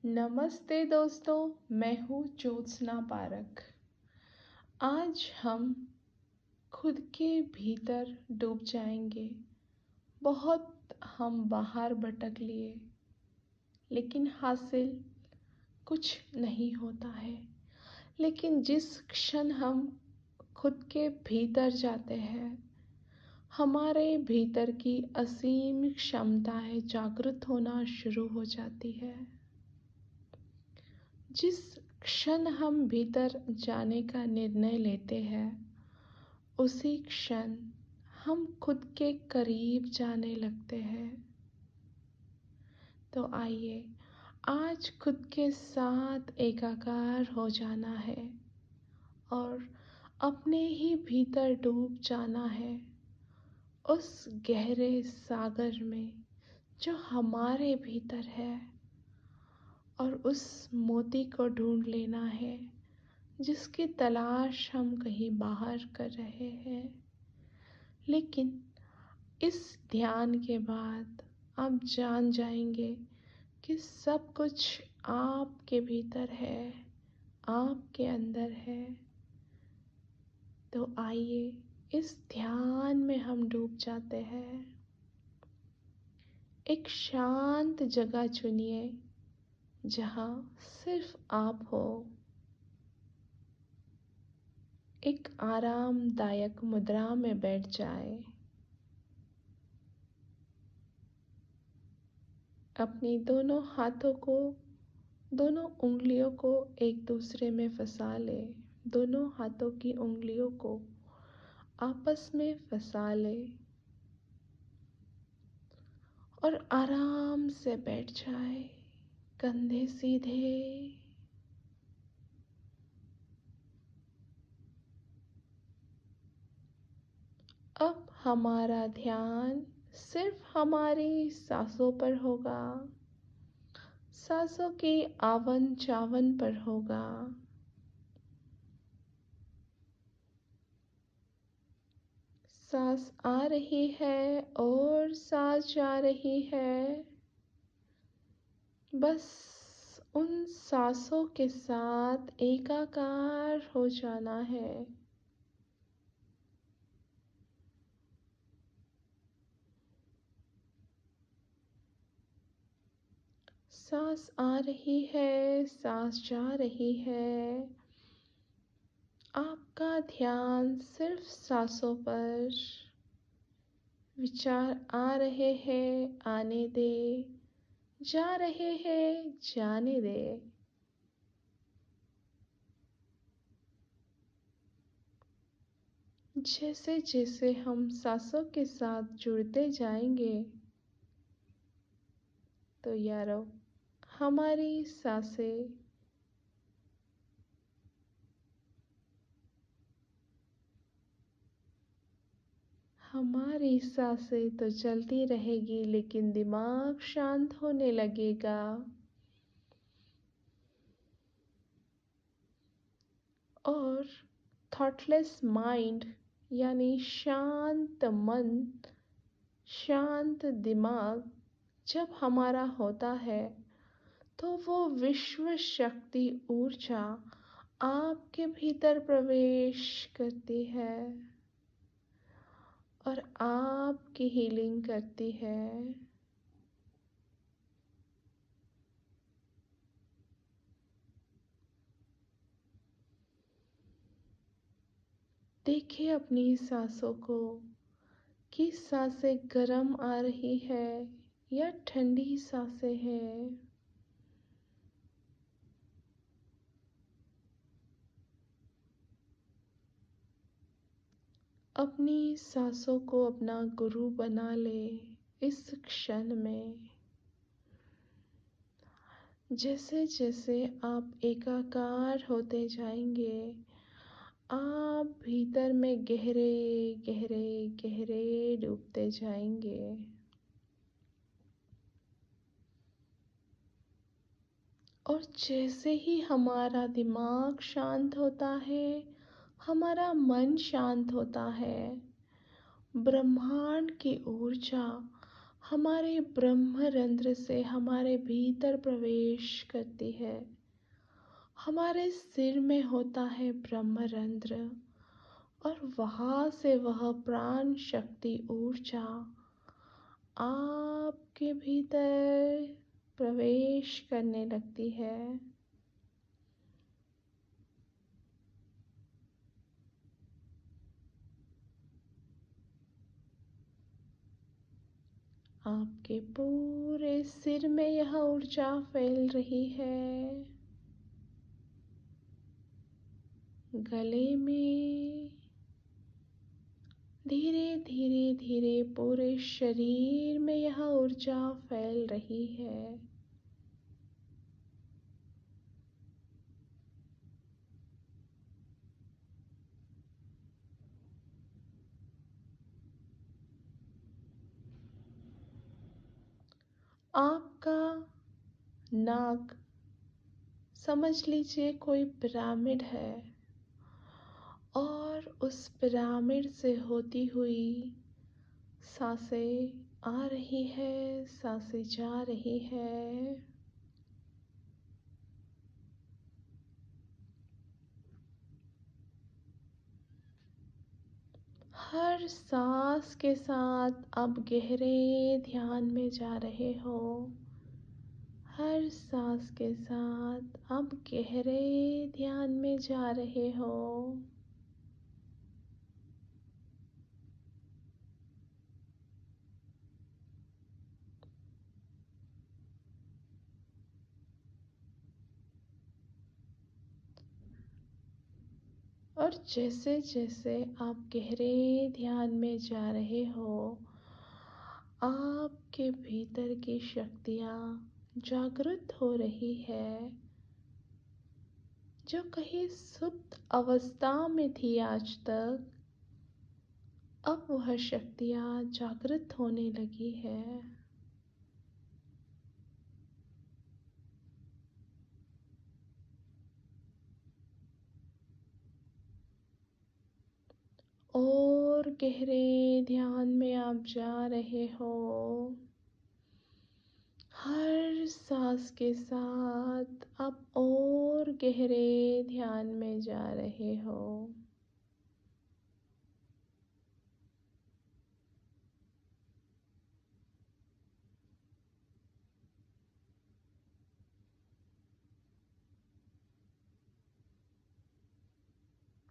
नमस्ते दोस्तों, मैं हूँ ज्योत्सना पारख। आज हम खुद के भीतर डूब जाएंगे। बहुत हम बाहर भटक लिए, लेकिन हासिल कुछ नहीं होता है। लेकिन जिस क्षण हम खुद के भीतर जाते हैं, हमारे भीतर की असीम क्षमताएं जागृत होना शुरू हो जाती है। जिस क्षण हम भीतर जाने का निर्णय लेते हैं, उसी क्षण हम खुद के करीब जाने लगते हैं। तो आइए आज खुद के साथ एकाकार हो जाना है और अपने ही भीतर डूब जाना है, उस गहरे सागर में जो हमारे भीतर है, और उस मोती को ढूंढ लेना है जिसकी तलाश हम कहीं बाहर कर रहे हैं। लेकिन इस ध्यान के बाद आप जान जाएंगे कि सब कुछ आपके भीतर है, आपके अंदर है। तो आइए इस ध्यान में हम डूब जाते हैं। एक शांत जगह चुनिए जहाँ सिर्फ आप हो। एक आरामदायक मुद्रा में बैठ जाए। अपनी दोनों हाथों को, दोनों उंगलियों को एक दूसरे में फंसा ले। दोनों हाथों की उंगलियों को आपस में फंसा ले और आराम से बैठ जाए। कंधे सीधे। अब हमारा ध्यान सिर्फ हमारी सांसों पर होगा, सांसों की आवन जावन पर होगा। सांस आ रही है और सांस जा रही है। बस उन सांसों के साथ एकाकार हो जाना है। सांस आ रही है, सांस जा रही है। आपका ध्यान सिर्फ सांसों पर। विचार आ रहे हैं, आने दे। जा रहे हैं, जाने दे। जैसे जैसे हम सांसों के साथ जुड़ते जाएंगे, तो यारों, हमारी सांसें तो चलती रहेगी, लेकिन दिमाग शांत होने लगेगा। और थॉटलेस माइंड यानी शांत मन, शांत दिमाग जब हमारा होता है, तो वो विश्व शक्ति ऊर्जा आपके भीतर प्रवेश करती है और आपकी हीलिंग करती है। देखिए अपनी सांसों को कि सांसें गर्म आ रही है या ठंडी सांसें हैं। अपनी सांसों को अपना गुरु बना ले इस क्षण में। जैसे जैसे आप एकाकार होते जाएंगे, आप भीतर में गहरे गहरे गहरे डूबते जाएंगे। और जैसे ही हमारा दिमाग शांत होता है, हमारा मन शांत होता है, ब्रह्मांड की ऊर्जा हमारे ब्रह्मरंध्र से हमारे भीतर प्रवेश करती है। हमारे सिर में होता है ब्रह्मरंध्र और वहाँ से वह प्राण शक्ति ऊर्जा आपके भीतर प्रवेश करने लगती है। आपके पूरे सिर में यह ऊर्जा फैल रही है। गले में धीरे धीरे धीरे पूरे शरीर में यह ऊर्जा फैल रही है। आपका नाक समझ लीजिए कोई पिरामिड है और उस पिरामिड से होती हुई सांसें आ रही है, सांसें जा रही है। हर सांस के साथ आप गहरे ध्यान में जा रहे हो। हर सांस के साथ आप गहरे ध्यान में जा रहे हो। और जैसे जैसे आप गहरे ध्यान में जा रहे हो, आपके भीतर की शक्तियाँ जागृत हो रही है। जो कहीं सुप्त अवस्था में थी आज तक, अब वह शक्तियाँ जागृत होने लगी है। और गहरे ध्यान में आप जा रहे हो। हर सांस के साथ आप और गहरे ध्यान में जा रहे हो।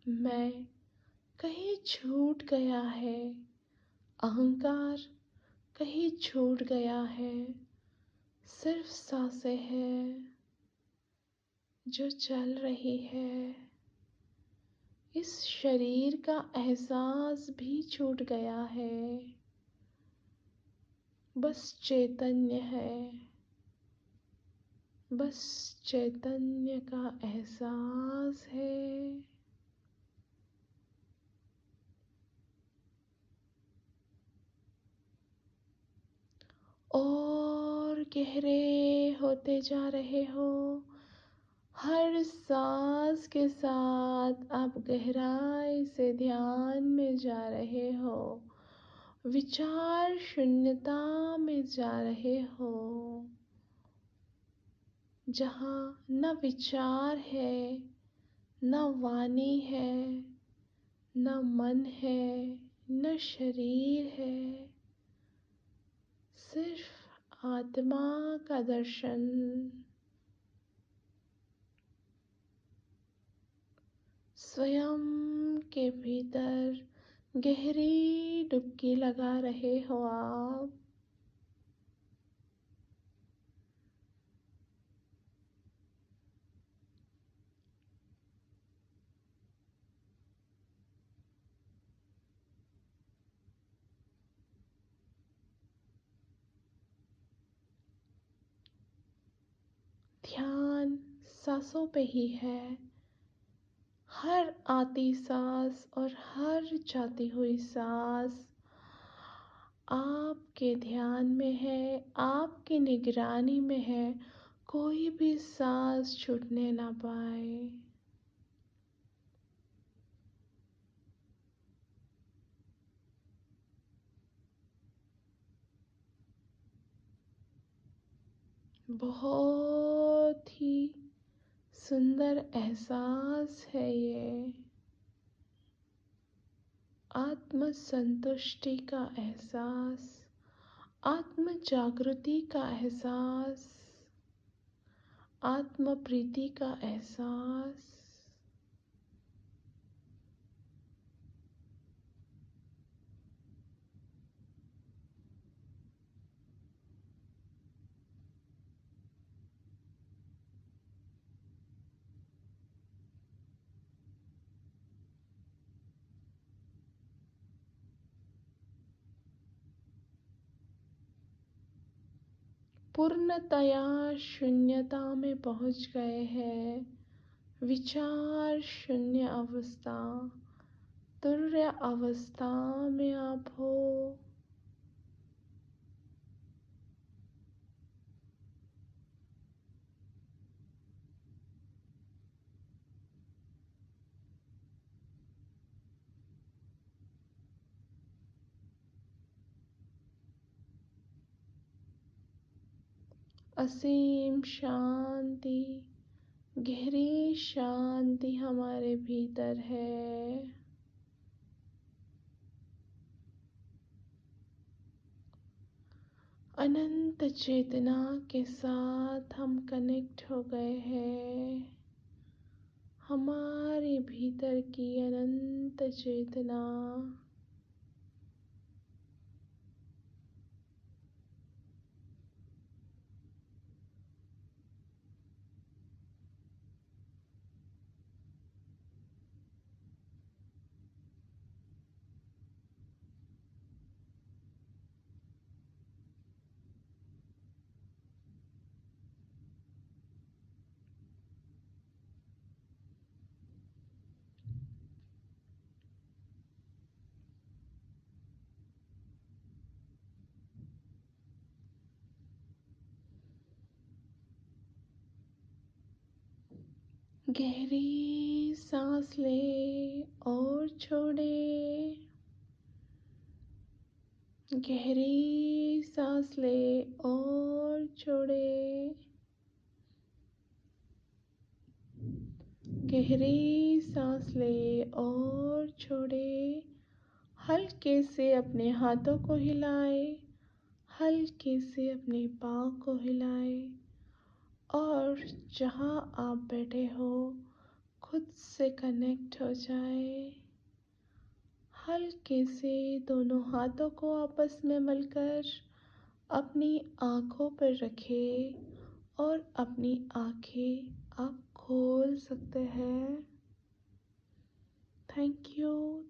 मैं कहीं छूट गया है, अहंकार कहीं छूट गया है। सिर्फ सांसें हैं जो चल रही है। इस शरीर का एहसास भी छूट गया है। बस चैतन्य है। बस चैतन्य का एहसास है। और गहरे होते जा रहे हो। हर सांस के साथ आप गहराई से ध्यान में जा रहे हो। विचार शून्यता में जा रहे हो, जहाँ न विचार है, न वाणी है, न मन है, न शरीर है। सिर्फ आत्मा का दर्शन। स्वयं के भीतर गहरी डुबकी लगा रहे हो आप। ध्यान सांसों पे ही है। हर आती सांस और हर जाती हुई सांस आपके ध्यान में है, आपकी निगरानी में है। कोई भी सांस छूटने ना पाए। बहुत ही सुंदर एहसास है ये। आत्म संतुष्टि का एहसास, आत्म जागृति का एहसास, आत्म प्रीति का एहसास। पूर्णतया शून्यता में पहुंच गए हैं। विचार शून्य अवस्था, तुर्य अवस्था में आप हो। असीम शांति, गहरी शांति हमारे भीतर है। अनंत चेतना के साथ हम कनेक्ट हो गए हैं। हमारे भीतर की अनंत चेतना गहरी सांस ले और छोड़े। गहरी सांस ले और छोड़े। गहरी सांस ले और छोड़े। हल्के से अपने हाथों को हिलाए, हल्के से अपने पाँव को हिलाए और जहाँ आप बैठे हो खुद से कनेक्ट हो जाए। हल्के से दोनों हाथों को आपस में मलकर अपनी आँखों पर रखें और अपनी आँखें आप खोल सकते हैं। Thank you.